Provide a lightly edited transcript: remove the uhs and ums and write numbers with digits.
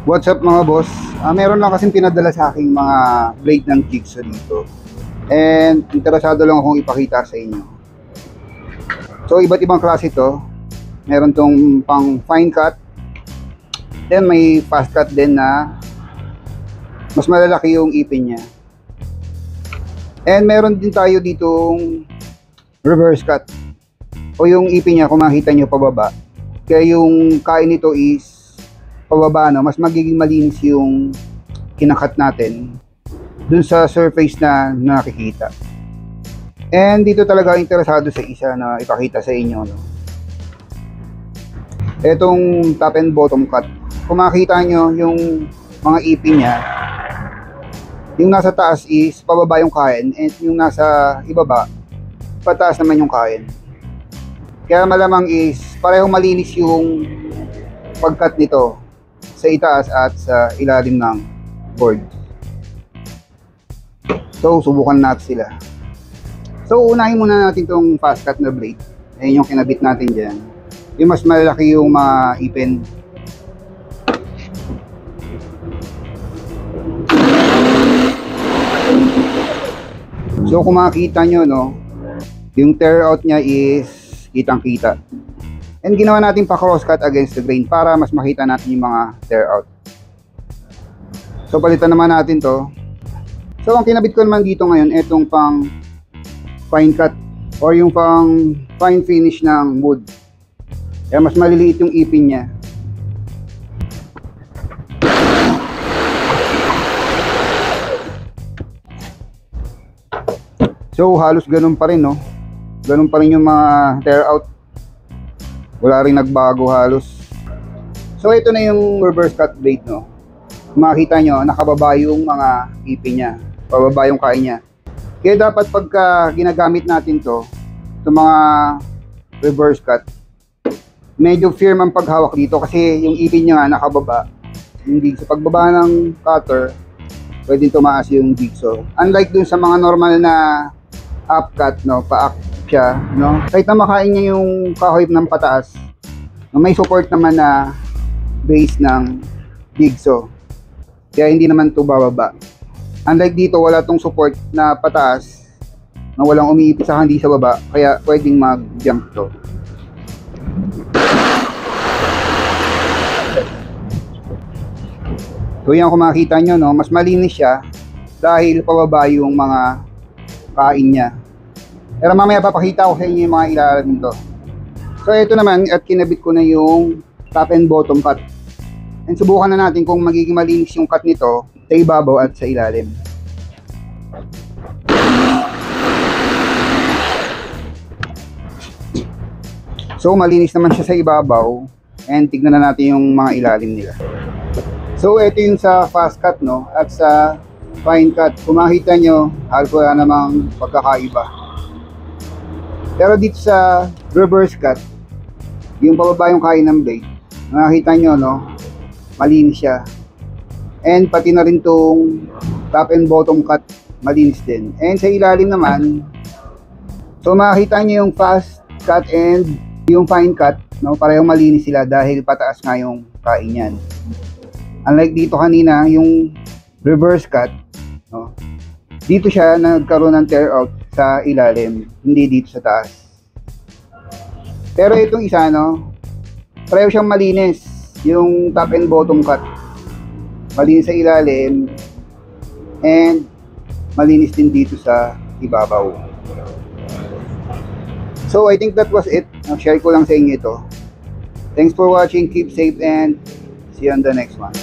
What's up mga boss? Meron lang kasing pinadala sa aking mga blade ng Jigsaw dito. And interesado lang akong ipakita sa inyo. So iba't ibang klase to. Meron tong pang fine cut. Then may fast cut din na mas malalaki yung ipin niya. And meron din tayo ditong reverse cut. O yung ipin niya kung makita nyo pababa. Kaya yung kain nito is pababa, no? Mas magiging malinis yung kinakat natin dun sa surface na nakikita. And dito talaga interesado sa isa na ipakita sa inyo, no? Etong top and bottom cut. Kung makita nyo yung mga ipin niya, yung nasa taas is pababa yung kain, and yung nasa ibaba pataas naman yung kain. Kaya malamang is parehong malinis yung pagkat nito sa itaas at sa ilalim ng board. So, subukan natin sila. So, unahin muna natin itong fast cut na blade. Ayan yung kinabit natin dyan. Yung mas malaki yung mga ipin. So, kung makikita nyo, no, yung tear out niya is kitang-kita. And ginawa natin pa cross cut against the grain para mas makita natin yung mga tear out. So palitan naman natin to. So ang kinabit ko naman dito ngayon, etong pang fine cut or yung pang fine finish ng wood. Kaya mas maliliit yung ipin niya. So halos ganun pa rin, no? Ganun pa rin yung mga tear out. Wala rin nagbago halos. So ito na yung reverse cut blade, no. Makita nyo, nakababa yung mga ipin niya, pababa yung kain niya. Kaya dapat pagka ginagamit natin to, itong mga reverse cut, medyo firm ang paghawak dito kasi yung ipin niya nakababa. Hindi sa pagbaba ng cutter, pwedeng tumaas yung jigsaw. Unlike dun sa mga normal na up cut, no, pa-up siya, no? Kahit na makain niya yung kahoy ng pataas, no, may support naman na base ng jigsaw. Kaya hindi naman ito bababa. Unlike dito, wala tong support na pataas, na walang umiipit sa hindi sa baba, kaya pwedeng mag-jump to. So yan, kung makikita nyo, no, mas malinis siya dahil pababa yung mga kain niya. Pero mamaya papakita ko sa inyo yung mga ilalim nito. So ito naman, at kinabit ko na yung top and bottom cut. And subukan na natin kung magiging malinis yung cut nito sa ibabaw at sa ilalim. So malinis naman siya sa ibabaw, and tignan na natin yung mga ilalim nila. So ito yung sa fast cut, no, at sa fine cut. Kung makita nyo, halos wala namang pagkakaiba. Pero dito sa reverse cut, yung pababa yung kain ng blade, makikita nyo, no, malinis siya. And pati na rin tong top and bottom cut, malinis din. And sa ilalim naman, so makikita nyo yung fast cut and yung fine cut, no, parehong malinis sila dahil pataas nga yung kain yan. Unlike dito kanina, yung reverse cut, no, dito siya nagkaroon ng tear out sa ilalim, hindi dito sa taas. Pero itong isa, no, pareho siyang malinis. Yung top and bottom cut, malinis sa ilalim, and malinis din dito sa ibabaw. So I think that was it. Share ko lang sa inyo ito. Thanks for watching. Keep safe and see you on the next one.